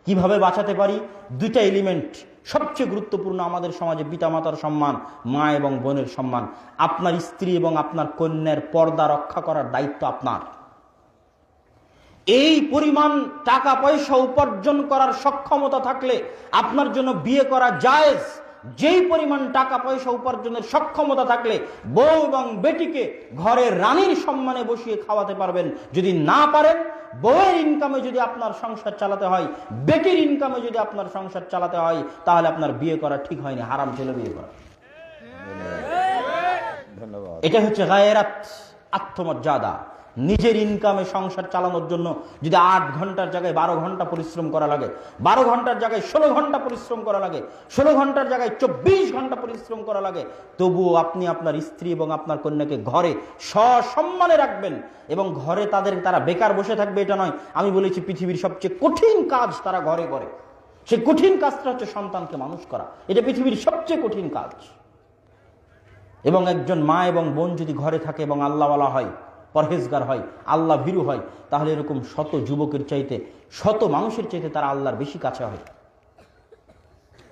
কিভাবে বাঁচাতে পারি? দুইটা এলিমেন্ট সবচেয়ে গুরুত্বপূর্ণ আমাদের সমাজে: পিতামাতার সম্মান, মা এবং বোনের সম্মান। আপনার স্ত্রী এবং আপনার কন্যার পর্দা রক্ষা করার দায়িত্ব আপনার। এই পরিমাণ টাকা পয়সা উপার্জন করার সক্ষমতা থাকলে আপনার জন্য বিয়ে করা জায়েজ। যেই পরিমাণ টাকা পয়সা উপার্জনের সক্ষমতা থাকলে বউ এবং বেটিকে ঘরের রানীর সম্মানে বসিয়ে খাওয়াতে পারবেন। যদি না পারেন, বউয়ের ইনকামে যদি আপনার সংসার চালাতে হয়, বেটির ইনকামে যদি আপনার সংসার চালাতে হয়, তাহলে আপনার বিয়ে করা ঠিক হয়নি, হারাম ছিল বিয়ে করা। এটা হচ্ছে গায়রাত, আত্মমর্যাদা। নিজের ইনকামে সংসার চালানোর জন্য যদি 8 ঘন্টার জায়গায় 12 ঘন্টা পরিশ্রম করা লাগে, 12 ঘন্টার জায়গায় 16 ঘন্টা পরিশ্রম করা লাগে, 16 ঘন্টার জায়গায় 24 ঘন্টা পরিশ্রম করা লাগে, তবুও আপনি আপনার স্ত্রী এবং আপনার কন্যাকে ঘরে সসম্মানে রাখবেন। এবং ঘরে তারা বেকার বসে থাকবে এটা নয়। আমি বলেছি পৃথিবীর সবচেয়ে কঠিন কাজ তারা ঘরে করে। সেই কঠিন কাজটা হচ্ছে সন্তানকে মানুষ করা। এটা পৃথিবীর সবচেয়ে কঠিন কাজ। এবং একজন মা এবং বোন যদি ঘরে থাকে এবং আল্লাহওয়ালা হয়, পরহেজগার হয়, আল্লাহ ভীরু হয়, তাহলে এরকম শত যুবকের চাইতে, শত মানুষের চাইতে তারা আল্লাহর বেশি কাছে হয়।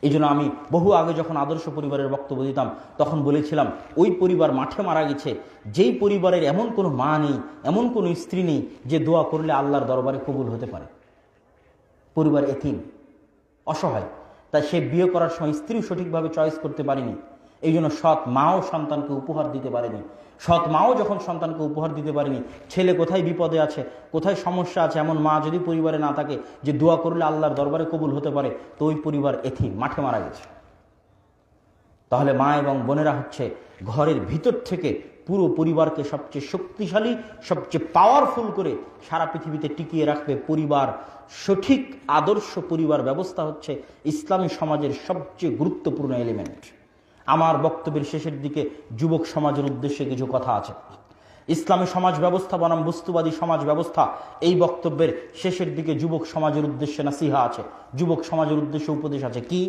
এই জন্য আমি বহু আগে যখন আদর্শ পরিবারের বক্তব্য দিতাম, তখন বলেছিলাম ওই পরিবার মাঠে মারা গেছে যেই পরিবারের এমন কোনো মা নেই, এমন কোনো স্ত্রী নেই যে দোয়া করলে আল্লাহর দরবারে কবুল হতে পারে। পরিবার এতিম, অসহায়। তাই সে বিয়ে করার সময় স্ত্রী সঠিকভাবে চয়েস করতে পারেনি। এই জন্য সৎ মাও সন্তানকে উপহার দিতে পারেনি। সৎ মাও যখন সন্তানকে উপহার দিতে পারেনি, ছেলে কোথায় বিপদে আছে, কোথায় সমস্যা আছে, এমন মা যদি পরিবারে না থাকে যে দোয়া করলে আল্লাহর দরবারে কবুল হতে পারে, তো ওই পরিবার এতিম, মাঠে মারা গেছে। তাহলে মা এবং বোনেরা হচ্ছে ঘরের ভিতর থেকে পুরো পরিবারকে সবচেয়ে শক্তিশালী, সবচেয়ে পাওয়ারফুল করে সারা পৃথিবীতে টিকিয়ে রাখবে পরিবার। সঠিক আদর্শ পরিবার ব্যবস্থা হচ্ছে ইসলামী সমাজের সবচেয়ে গুরুত্বপূর্ণ এলিমেন্ট। আমার বক্তব্যের শেষের দিকে যুবক সমাজের উদ্দেশ্যে কিছু কথা আছে। ইসলামী সমাজ ব্যবস্থা বনাম বস্তুবাদী সমাজ ব্যবস্থা, এই বক্তব্যের শেষের দিকে যুবক সমাজের উদ্দেশ্যে নাসিহা আছে, যুবক সমাজের উদ্দেশ্যে উপদেশ আছে। কি?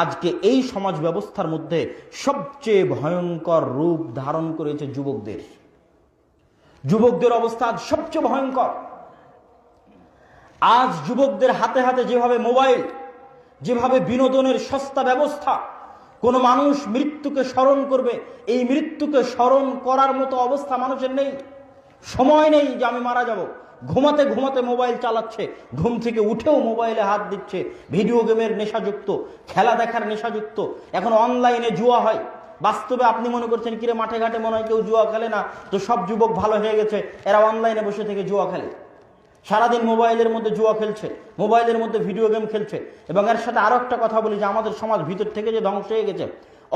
আজকে এই সমাজ ব্যবস্থার মধ্যে সবচেয়ে ভয়ঙ্কর রূপ ধারণ করেছে যুবকদের। যুবকদের অবস্থা আজ সবচেয়ে ভয়ঙ্কর। আজ যুবকদের হাতে হাতে যেভাবে মোবাইল, যেভাবে বিনোদনের সস্তা ব্যবস্থা, কোন মানুষ মৃত্যুকে স্মরণ করবে, এই মৃত্যুকে স্মরণ করার মতো অবস্থা মানুষের নেই। সময় নেই যে আমি মারা যাব। ঘুমাতে ঘুমাতে মোবাইল চালাচ্ছে, ঘুম থেকে উঠেও মোবাইলে হাত দিচ্ছে, ভিডিও গেমের নেশাযুক্ত, খেলা দেখার নেশাযুক্ত। এখন অনলাইনে জুয়া হয়। বাস্তবে আপনি মনে করছেন কিরে মাঠে ঘাটে মনে হয় কেউ জুয়া খেলে না, তো সব যুবক ভালো হয়ে গেছে, এরা অনলাইনে বসে থেকে জুয়া খেলে। সারাদিন মোবাইলের মধ্যে জুয়া খেলছে, মোবাইলের মধ্যে ভিডিও গেম খেলছে। এবং এর সাথে আরো একটা কথা বলি যে আমাদের সমাজ ভিতর থেকে যে ধ্বংস হয়ে গেছে।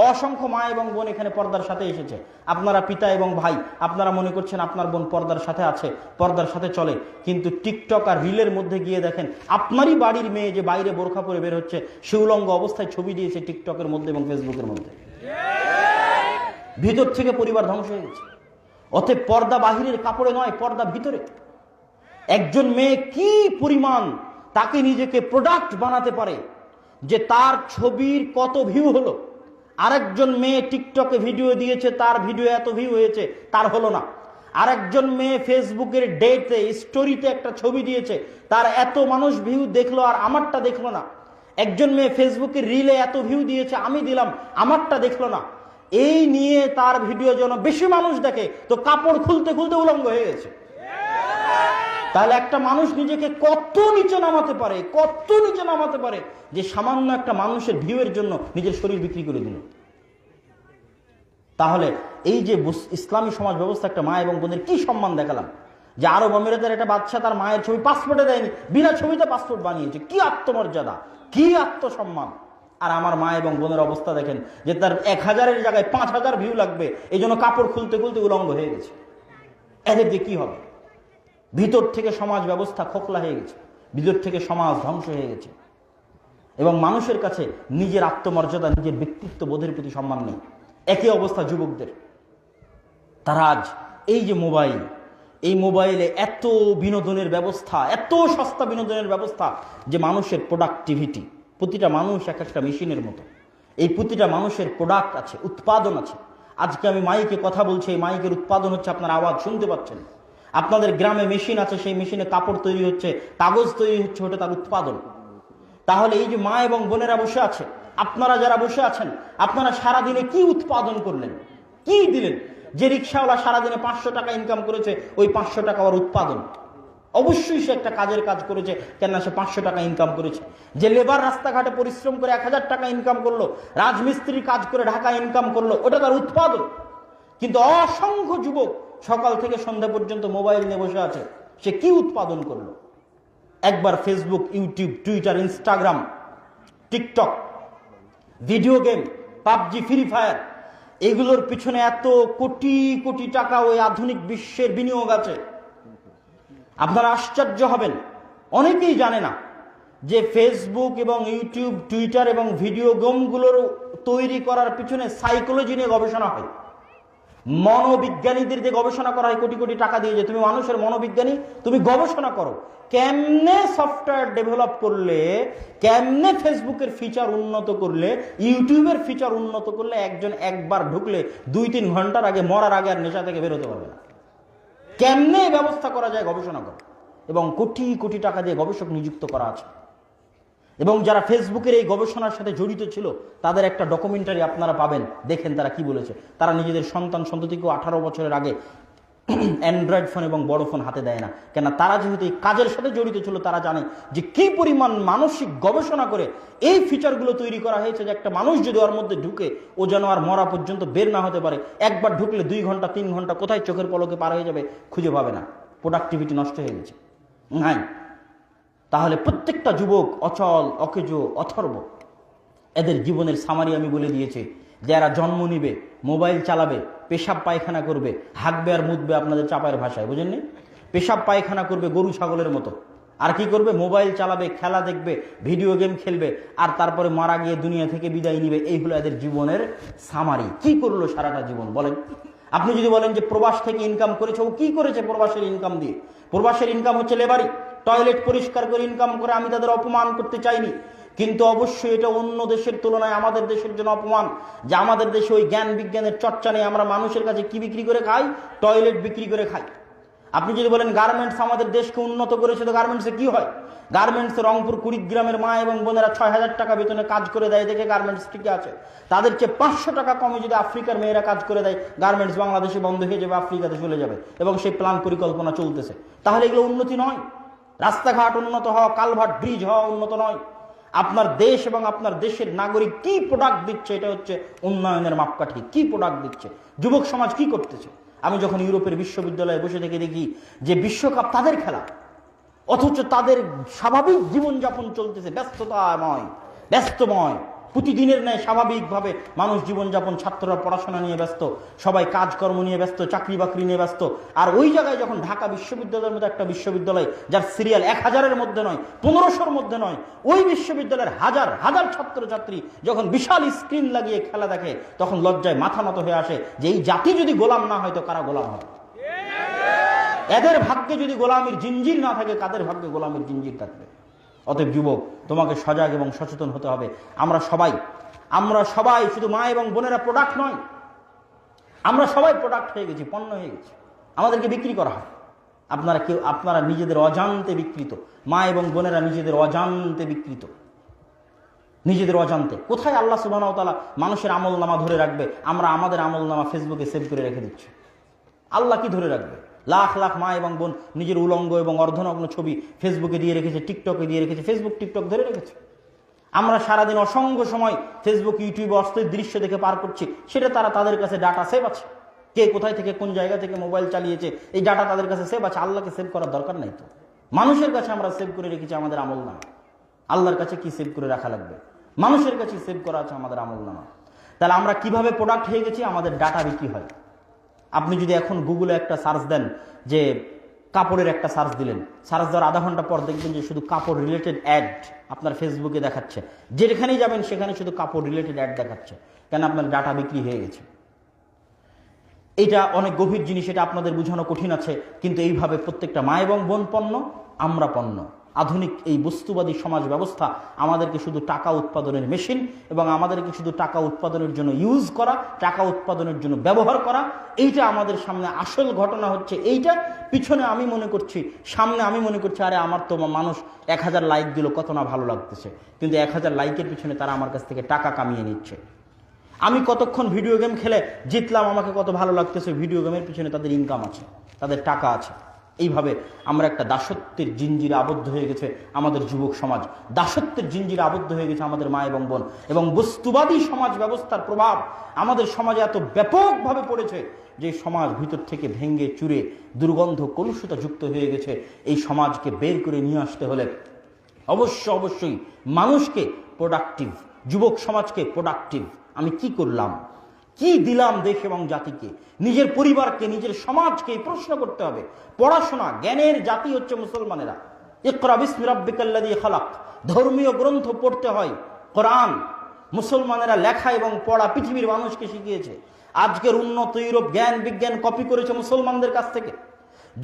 অসংখ্য মা এবং বোন এখানে পর্দার সাথে এসেছে। আপনারা পিতা এবং ভাই, আপনারা মনে করছেন আপনার বোন পর্দার সাথে আছে, পর্দার সাথে চলে, কিন্তু টিকটক আর রিলের মধ্যে গিয়ে দেখেন আপনারই বাড়ির মেয়ে যে বাইরে বোরখা পরে বের হচ্ছে, সে উলঙ্গ অবস্থায় ছবি দিয়েছে টিকটকের মধ্যে এবং ফেসবুকের মধ্যে। ভিতর থেকে পরিবার ধ্বংস হয়ে গেছে। অতএব পর্দা বাহিরের কাপড়ে নয়, পর্দা ভিতরে। একজন মেয়ে কি পরিমাণ তাকে নিজেকে প্রোডাক্ট বানাতে পারে যে তার ছবির কত ভিউ হলো। আরেকজন মেয়ে টিকটকে ভিডিও দিয়েছে, তার ভিডিও এত ভিউ হয়েছে, তার হলো না। আরেকজন মেয়ে ফেসবুকের ডেতে স্টোরিতে একটা ছবি দিয়েছে, তার এত মানুষ ভিউ দেখলো আর আমারটা দেখলো না। একজন মেয়ে ফেসবুকের রিলে এত ভিউ দিয়েছে, আমি দিলাম, আমারটা দেখলো না। এই নিয়ে তার ভিডিও যেন বেশি মানুষ দেখে, তো কাপড় খুলতে খুলতে উলঙ্গ হয়ে গেছে। তাহলে একটা মানুষ নিজেকে কত নিচে নামাতে পারে, কত নিচে নামাতে পারে যে সামান্য একটা মানুষের ভিউয়ের জন্য নিজের শরীর বিক্রি করে দিল। তাহলে এই যে ইসলামী সমাজ ব্যবস্থা একটা মা এবং বোনের কি সম্মান দেখালাম, যে আরব আমিরাতের একটা বাচ্চা তার মায়ের ছবি পাসপোর্টে দেয়নি, বিনা ছবিতে পাসপোর্ট বানিয়েছে। কি আত্মমর্যাদা, কি আত্মসম্মান। আর আমার মা এবং বোনের অবস্থা দেখেন যে তার 1000-এর জায়গায় 5000 ভিউ লাগবে, এই জন্য কাপড় খুলতে খুলতে উলঙ্গ হয়ে গেছে। এদের দিয়ে কি হবে? ভিতর থেকে সমাজ ব্যবস্থা খোকলা হয়ে গেছে, ভিতর থেকে সমাজ ধ্বংস হয়ে গেছে। এবং মানুষের কাছে নিজের আত্মমর্যাদা, নিজের ব্যক্তিত্ব বোধের প্রতি সম্মান নেই। একই অবস্থা যুবকদের। তারা আজ এই যে মোবাইল, এই মোবাইলে এত বিনোদনের ব্যবস্থা, এত সস্তা বিনোদনের ব্যবস্থা যে মানুষের প্রোডাক্টিভিটি, প্রতিটা মানুষ এক একটা মেশিনের মতো। এই প্রতিটা মানুষের প্রোডাক্ট আছে, উৎপাদন আছে। আজকে আমি মাইকে কথা বলছি, এই মাইকের উৎপাদন হচ্ছে, আপনার আওয়াজ শুনতে পাচ্ছেন। আপনাদের গ্রামে মেশিন আছে, সেই মেশিনে কাপড় তৈরি হচ্ছে, কাগজ তৈরি হচ্ছে, ওটা তার উৎপাদন। তাহলে এই যে মা এবং বোনেরা বসে আছে, আপনারা যারা বসে আছেন, আপনারা সারাদিনে কি উৎপাদন করলেন, কি দিলেন? যে রিক্সাওয়ালা সারাদিনে 500 টাকা ইনকাম করেছে, ওই 500 টাকা ওর উৎপাদন। অবশ্যই সে একটা কাজের কাজ করেছে, কেননা সে 500 টাকা ইনকাম করেছে। যে লেবার রাস্তাঘাটে পরিশ্রম করে 1000 টাকা ইনকাম করলো, রাজমিস্ত্রির কাজ করে ঢাকা ইনকাম করলো, ওটা তার উৎপাদন। কিন্তু অসংখ্য যুবক সকাল থেকে সন্ধ্যা পর্যন্ত মোবাইল নিয়ে বসে আছে, সে কি উৎপাদন করলো? একবার Facebook, YouTube, Twitter, Instagram, TikTok, video game, PUBG, free fire, এগুলোর পিছনে এত কোটি কোটি টাকা ওই আধুনিক বিশ্বের বিনিয়োগ আছে। আপনারা আশ্চর্য হবেন, অনেকেই জানে না যে ফেসবুক এবং ইউটিউব, টুইটার এবং ভিডিও গেমগুলোর তৈরি করার পিছনে সাইকোলজি নিয়ে গবেষণা হয়। মনোবিজ্ঞানীদের যে গবেষণা করা হয় কোটি কোটি টাকা দিয়ে, যে তুমি মানুষের মনোবিজ্ঞানী, তুমি গবেষণা করো কেমনে সফটওয়্যার ডেভেলপ করলে, কেমনে ফেসবুকের ফিচার উন্নত করলে, ইউটিউবের ফিচার উন্নত করলে একজন একবার ঢুকলে 2-3 ঘন্টার আগে, মরার আগে আর নেশা থেকে বেরোতে পারবে না। কেমনে ব্যবস্থা করা যায় গবেষণা করো, এবং কোটি কোটি টাকা দিয়ে গবেষক নিযুক্ত করা আছে। এবং যারা ফেসবুকের এই গবেষণার সাথে জড়িত ছিল, তাদের একটা ডকুমেন্টারি আপনারা পাবেন, দেখেন তারা কি বলেছে। তারা নিজেদের সন্তান সন্ততিকেও 18 বছরের আগে অ্যান্ড্রয়েড ফোন এবং বড় ফোন হাতে দেয় না, কেন তারা যেহেতু এই কাজের সাথে জড়িত ছিল, তারা জানে যে কি পরিমাণ মানসিক গবেষণা করে এই ফিচারগুলো তৈরি করা হয়েছে, যে একটা মানুষ যদি ওর মধ্যে ঢুকে, ও যেন আর মরা পর্যন্ত বের না হতে পারে। একবার ঢুকলে 2 ঘন্টা 3 ঘন্টা কোথায় চোখের পলকে পার হয়ে যাবে খুঁজে পাবে না। প্রোডাক্টিভিটি নষ্ট হয়ে গেছে। নাই, তাহলে প্রত্যেকটা যুবক অচল, অকেজো, অথর্ব, এদের জীবনের সামারি আমি বলে দিয়েছি। যারা জন্ম নিবে, মোবাইল চালাবে, পেশাব পায়খানা করবে, হাঁকবে আর মুতবে, আপনাদের চাপায়ের ভাষায়, বুঝেননি? পেশাব পায়খানা করবে গরু ছাগলের মতো। আর কি করবে? মোবাইল চালাবে, খেলা দেখবে, ভিডিও গেম খেলবে, আর তারপরে মারা গিয়ে দুনিয়া থেকে বিদায় নিবে। এই হলো এদের জীবনের সামারি। কি করলো সারাটা জীবন বলেন? আপনি যদি বলেন যে প্রবাস থেকে ইনকাম করেছে, ও কি করেছে প্রবাসের ইনকাম দিয়ে? প্রবাসের ইনকাম হচ্ছে লেবারি, টয়লেট পরিষ্কার করে ইনকাম করে। আমি তাদের অপমান করতে চাইনি, কিন্তু অবশ্যই এটা অন্য দেশের তুলনায় আমাদের দেশের জন্য অপমান, যে আমাদের দেশে ওই জ্ঞান বিজ্ঞানের চর্চা নেই। আমরা মানুষের কাছে কি বিক্রি করে খাই? টয়লেট বিক্রি করে খাই। আপনি যদি বলেন গার্মেন্টস আমাদের দেশকে উন্নত করেছে, তো গার্মেন্টসে কি হয়? গার্মেন্টসে রংপুর কুড়িগ্রামের মা এবং বোনেরা 6000 টাকা বেতনে কাজ করে দেয়, দেখে গার্মেন্টস টিকে আছে। তাদের চেয়ে 500 টাকা কমে যদি আফ্রিকার মেয়েরা কাজ করে দেয়, গার্মেন্টস বাংলাদেশে বন্ধ হয়ে যাবে, আফ্রিকাতে চলে যাবে, এবং সেই প্ল্যান পরিকল্পনা চলতেছে। তাহলে এগুলো উন্নতি নয়। রাস্তাঘাট উন্নত হওয়া, কালভার্ট, ব্রিজ হওয়া উন্নত নয়। আপনার দেশ এবং আপনার দেশের নাগরিক কি প্রোডাক্ট দিচ্ছে, এটা হচ্ছে উন্নয়নের মাপকাঠি। কি প্রোডাক্ট দিচ্ছে, যুবক সমাজ কি করতেছে? আমি যখন ইউরোপের বিশ্ববিদ্যালয়ে বসে থেকে দেখি যে বিশ্বকাপ তাদের খেলা, অথচ তাদের স্বাভাবিক জীবনযাপন চলতেছে, ব্যস্তময়, প্রতিদিনের ন্যায় স্বাভাবিকভাবে মানুষ জীবনযাপন, ছাত্ররা পড়াশোনা নিয়ে ব্যস্ত, সবাই কাজকর্ম নিয়ে ব্যস্ত, চাকরি বাকরি নিয়ে ব্যস্ত। আর ওই জায়গায় যখন ঢাকা বিশ্ববিদ্যালয়ের মতো একটা বিশ্ববিদ্যালয়, যার সিরিয়াল 1000-এর মধ্যে নয়, 1500-র মধ্যে নয়, ওই বিশ্ববিদ্যালয়ের হাজার হাজার ছাত্রছাত্রী যখন বিশাল স্ক্রিন লাগিয়ে খেলা দেখে, তখন লজ্জায় মাথা নত হয়ে আসে যে এই জাতি যদি গোলাম না হয় তো কারা গোলাম হয়? এদের ভাগ্যে যদি গোলামির জিঞ্জির না থাকে, কাদের ভাগ্যে গোলামির জিঞ্জির থাকবে? অতএব যুবক, তোমাকে সজাগ এবং সচেতন হতে হবে। আমরা সবাই শুধু মা এবং বোনেরা প্রোডাক্ট নয়, আমরা সবাই প্রোডাক্ট হয়ে গেছি, পণ্য হয়ে গেছি, আমাদেরকে বিক্রি করা হয়। আপনারা নিজেদের অজান্তে বিকৃত, মা এবং বোনেরা নিজেদের অজান্তে বিকৃত, নিজেদের অজান্তে। কোথায় আল্লাহ সুবহানাহু ওয়া তাআলা মানুষের আমল নামা ধরে রাখবে? আমরা আমাদের আমল নামা ফেসবুকে সেভ করে রেখে দিচ্ছি। আল্লাহ কি ধরে রাখবে? লাখ লাখ মা এবং বোন নিজের উলঙ্গ এবং অর্ধনগ্ন ছবি ফেসবুকে দিয়ে রেখেছে, টিকটকে দিয়ে রেখেছে, ফেসবুক টিকটক ধরে রেখেছে। আমরা সারাদিন অসংখ্য সময় ফেসবুক, ইউটিউবে অশ্লীল দৃশ্য দেখে পার করছি, সেটা তাদের কাছে ডাটা সেভ আছে। কে কোথায় থেকে কোন জায়গা থেকে মোবাইল চালিয়েছে, এই ডাটা তাদের কাছে সেভ আছে। আল্লাহকে সেভ করার দরকার নাই তো। মানুষের কাছে আমরা সেভ করে রেখেছি আমাদের আমল নামা। আল্লাহর কাছে কি সেভ করে রাখা লাগবে? মানুষের কাছে সেভ করা আছে আমাদের আমল নামা। তাহলে আমরা কিভাবে প্রোডাক্ট হয়ে গেছি? আমাদের ডাটা বিক্রি হয়। আপনি যদি এখন গুগলে একটা সার্চ দেন, যে কাপড়ের একটা সার্চ দিলেন, সার্চ দেওয়ার আধা ঘন্টা পর দেখবেন যে শুধু কাপড় রিলেটেড অ্যাড আপনার ফেসবুকে দেখাচ্ছে। যেখানেই যাবেন সেখানে শুধু কাপড় রিলেটেড অ্যাড দেখাচ্ছে। কেন? আপনার ডাটা বিক্রি হয়ে গেছে। এটা অনেক গভীর জিনিস, এটা আপনাদের বোঝানো কঠিন আছে, কিন্তু এইভাবে প্রত্যেকটা মা এবং বোন পণ্য, আমরা পণ্য। আধুনিক এই বস্তুবাদী সমাজ ব্যবস্থা আমাদেরকে শুধু টাকা উৎপাদনের মেশিন এবং আমাদেরকে শুধু টাকা উৎপাদনের জন্য ইউজ করা, টাকা উৎপাদনের জন্য ব্যবহার করা, এইটা আমাদের সামনে আসল ঘটনা হচ্ছে এইটা। পিছনে আমি মনে করছি, সামনে আমি মনে করছি আরে আমার তো মানুষ 1000 লাইক দিল, কত না ভালো লাগতেছে, কিন্তু 1000 লাইকের পিছনে তারা আমার কাছ থেকে টাকা কামিয়ে নিচ্ছে। আমি কতক্ষণ ভিডিও গেম খেলে জিতলাম, আমাকে কত ভালো লাগতেছে, ভিডিও গেমের পিছনে তাদের ইনকাম আছে, তাদের টাকা আছে। এইভাবে আমরা একটা দাসত্বের জিঞ্জিরে আবদ্ধ হয়ে গেছে আমাদের যুবক সমাজ, দাসত্বের জিঞ্জিরে আবদ্ধ হয়ে গেছে আমাদের মা এবং বোন, এবং বস্তুবাদী সমাজ ব্যবস্থার প্রভাব আমাদের সমাজে এত ব্যাপকভাবে পড়েছে যে সমাজ ভিতর থেকে ভেঙে চুরে দুর্গন্ধ কলুষতা যুক্ত হয়ে গেছে। এই সমাজকে বের করে নিয়ে আসতে হলে অবশ্যই মানুষকে প্রোডাক্টিভ, যুবক সমাজকে প্রোডাক্টিভ, আমি কি করলাম, কি দিলাম দেশ এবং জাতিকে, নিজের পরিবারকে, নিজের সমাজকে প্রশ্ন করতে হবে। পড়াশোনা, জ্ঞানের জাতি হচ্ছে মুসলমানেরা। ইকরা বিসমি রাব্বিকাল্লাযী খালাক, ধর্মীয় গ্রন্থ পড়তে হয়, কোরআন মুসলমানেরা লেখা এবং পড়া পৃথিবীর মানুষকে শিখিয়েছে। আজকের উন্নত ইউরোপ জ্ঞান বিজ্ঞান কপি করেছে মুসলমানদের কাছ থেকে।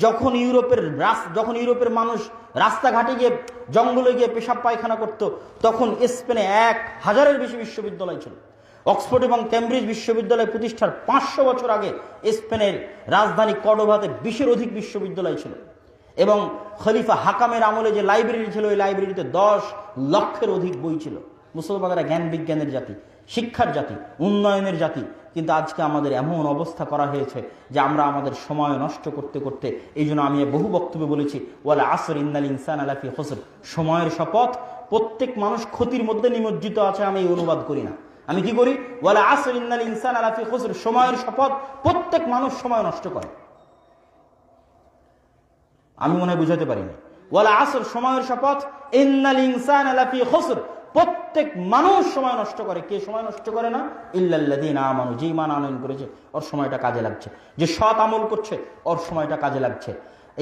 যখন ইউরোপের মানুষ রাস্তাঘাটে গিয়ে, জঙ্গলে গিয়ে পেশাব পায়খানা করত, তখন স্পেনে 1000-এর বেশি বিশ্ববিদ্যালয় ছিল। অক্সফোর্ড এবং ক্যামব্রিজ বিশ্ববিদ্যালয় প্রতিষ্ঠার 500 বছর আগে স্পেনের রাজধানী কর্ডোবাতে 20-এর অধিক বিশ্ববিদ্যালয় ছিল। এবং খলিফা হাকামের আমলে যে লাইব্রেরি ছিল, ওই লাইব্রেরিতে 10 লক্ষের অধিক বই ছিল। মুসলমানেরা জ্ঞান বিজ্ঞানের জাতি, শিক্ষার জাতি, উন্নয়নের জাতি। কিন্তু আজকে আমাদের এমন অবস্থা করা হয়েছে যে আমরা আমাদের সময় নষ্ট করতে করতে, এই জন্য আমি বহু বক্তব্যে বলেছি ওয়ালা আসর ইন্নাল ইনসানা লাফি খুসর, সময়ের শপথ, প্রত্যেক মানুষ ক্ষতির মধ্যে নিমজ্জিত আছে। আমি এই অনুবাদ করি না, আমি কি করি, ওয়ালা আসর ইন্নাল ইনসানা লাফি খুসর, সময়ের শপথ, প্রত্যেক মানুষ সময় নষ্ট করে। আমি মনে হয় বুঝাতে পারিনি। ওয়ালা আসর, সময়ের শপথ, ইন্নাল ইনসানা লাফি খুসর, প্রত্যেক মানুষ সময় নষ্ট করে। কে সময় নষ্ট করে না? ইল্লাল্লাযীনা আমানু, যে ঈমান আনয়ন করেছে, ওর সময়টা কাজে লাগছে। যে সৎ আমল করছে, ওর সময়টা কাজে লাগছে।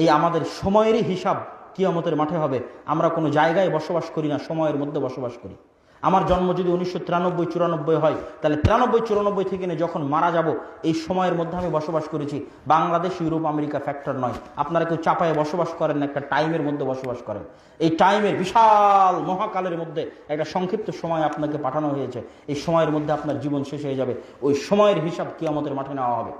এই আমাদের সময়েরই হিসাব কিয়ামতের মাঠে হবে। আমরা কোনো জায়গায় বসবাস করি না, সময়ের মধ্যে বসবাস করি। আমার জন্ম যদি 1993-94 হয়, তাহলে 93-94 থেকে নিয়ে যখন মারা যাব, এই সময়ের মধ্যে আমি বসবাস করেছি। বাংলাদেশ, ইউরোপ, আমেরিকা ফ্যাক্টর নয়। আপনারা কেউ চাপায়ে বসবাস করেন না, একটা টাইমের মধ্যে বসবাস করেন। এই টাইমের বিশাল মহাকালের মধ্যে একটা সংক্ষিপ্ত সময় আপনাকে পাঠানো হয়েছে। এই সময়ের মধ্যে আপনার জীবন শেষ হয়ে যাবে। ওই সময়ের হিসাব কিয়ামতের মাঠে নেওয়া হবে।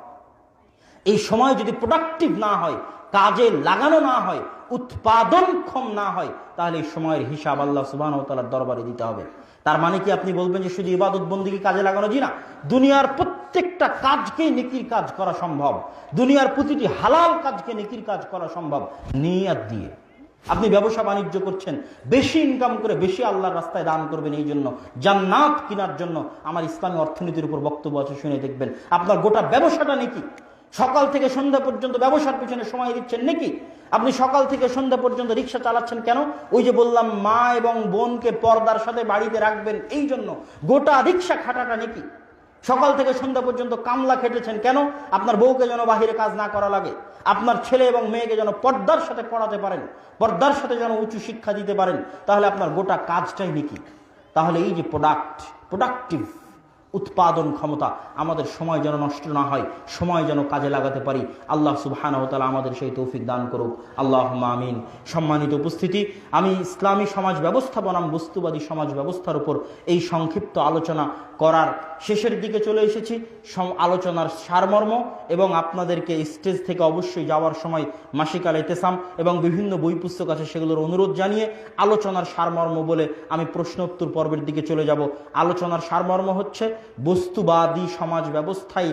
এই সময় যদি প্রোডাক্টিভ না হয়, কাজে লাগানো না হয়, উৎপাদনক্ষম না হয়, তাহলে এই সময়ের হিসাব আল্লাহ সুবহানাহু ওয়া তাআলার দরবারে দিতে হবে। তার মানে কি আপনি বলবেন যে শুধু ইবাদত বন্দেগী কাজে লাগানো? জি না, দুনিয়ার প্রত্যেকটা কাজকে নেকির কাজ করা সম্ভব। দুনিয়ার প্রতিটি হালাল কাজকে নেকির কাজ করা সম্ভব নিয়াত দিয়ে। আপনি ব্যবসা বাণিজ্য করছেন, বেশি ইনকাম করে বেশি আল্লাহর রাস্তায় দান করবেন, এই জন্য জান্নাত কেনার জন্য। আমার ইসলামী অর্থনীতির উপর বক্তব্য আছে, শুনে দেখবেন। আপনার গোটা ব্যবসাটা নেকি। সকাল থেকে সন্ধ্যা পর্যন্ত ব্যবসার পিছনে সময় দিচ্ছেন নাকি? আপনি সকাল থেকে সন্ধ্যা পর্যন্ত রিক্সা চালাচ্ছেন কেন? ওই যে বললাম, মা এবং বোনকে পর্দার সাথে বাড়িতে রাখবেন, এই জন্য গোটা রিক্সা খাটাটা নাকি? সকাল থেকে সন্ধ্যা পর্যন্ত কামলা খেটেছেন কেন? আপনার বউকে যেন বাহিরে কাজ না করা লাগে, আপনার ছেলে এবং মেয়েকে যেন পর্দার সাথে পড়াতে পারেন, পর্দার সাথে যেন উঁচু শিক্ষা দিতে পারেন। তাহলে আপনার গোটা কাজটাই নাকি? তাহলে এই যে প্রোডাক্টিভ উৎপাদন ক্ষমতা, আমাদের সময় যেন নষ্ট না হয়, সময় যেন কাজে লাগাতে পারি। আল্লাহ সুবহানাহু ওয়া তাআলা আমাদের সেই তৌফিক দান করুক, আল্লাহুম্মা আমিন। সম্মানিত উপস্থিতি, আমি ইসলামী সমাজ ব্যবস্থা বনাম বস্তুবাদী সমাজ ব্যবস্থার উপর এই সংক্ষিপ্ত আলোচনা করার শেষের দিকে চলে এসেছি। আলোচনার সারমর্ম এবং আপনাদেরকে স্টেজ থেকে অবশ্যই যাওয়ার সময় মাসিক আল ইতিসাম এবং বিভিন্ন বই পুস্তক আছে, সেগুলোর অনুরোধ জানিয়ে আলোচনার সারমর্ম বলে আমি প্রশ্ন উত্তর পর্বের দিকে চলে যাব। আলোচনার সারমর্ম হচ্ছে, বস্তুবাদী সমাজ ব্যবস্থায়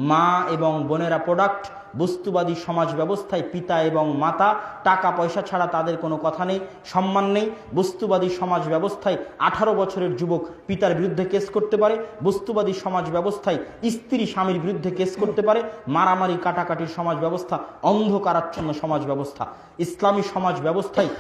মা এবং বোনেরা প্রোডাক্ট। বস্তুবাদী সমাজ ব্যবস্থায় পিতা এবং মাতা, টাকা পয়সা ছাড়া তাদের কোনো কথা নেই, সম্মান নেই। বস্তুবাদী সমাজ ব্যবস্থায় 18 বছরের যুবক পিতার বিরুদ্ধে কেস করতে পারে। বস্তুবাদী সমাজ ব্যবস্থায় স্ত্রী স্বামীর বিরুদ্ধে কেস করতে পারে। মারামারি কাটাকাটির সমাজ ব্যবস্থা, অন্ধকারাচ্ছন্ন সমাজ ব্যবস্থা। ইসলামী সমাজ ব্যবস্থায়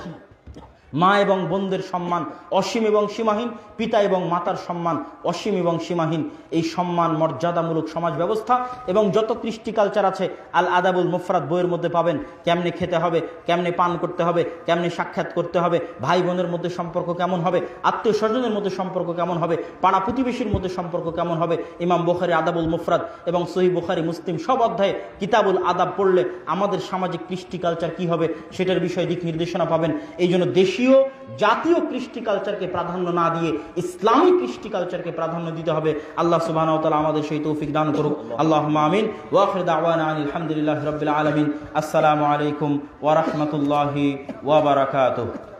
মা এবং বোনদের সম্মান অসীম এবং সীমাহীন, পিতা এবং মাতার সম্মান অসীম এবং সীমাহীন। এই সম্মান মর্যাদামূলক সমাজ ব্যবস্থা এবং যত কৃষ্টি কালচার আছে আল আদাবুল মুফরাদ বইয়ের মধ্যে পাবেন। কেমনে খেতে হবে, কেমনে পান করতে হবে, কেমনে সাক্ষাৎ করতে হবে, ভাই বোনের মধ্যে সম্পর্ক কেমন হবে, আত্মীয় স্বজনের মধ্যে সম্পর্ক কেমন হবে, পাড়া প্রতিবেশীর মধ্যে সম্পর্ক কেমন হবে। ইমাম বুখারী আদাবুল মুফরাদ এবং সহিহ বুখারী মুসলিম সব অধ্যায়ে কিতাবুল আদাব পড়লে আমাদের সামাজিক কৃষ্টি কালচার কি হবে সেটার বিষয়ে দিক নির্দেশনা পাবেন। এই জন্য দেশীয় দেশীয় জাতীয় কৃষ্টি কালচারকে প্রাধান্য না দিয়ে ইসলামী কৃষ্টি কালচারকে প্রাধান্য দিতে হবে। আল্লাহ সুবহানাহু ওয়া তাআলা আমাদের সেই তৌফিক দান করুক। আল্লাহুম্মা আমিন। ওয়া আখিরু দাওয়ানা আলহামদুলিল্লাহি রাব্বিল আলামিন। আসসালামু আলাইকুম ওয়া রাহমাতুল্লাহি ওয়া বারাকাতুহু।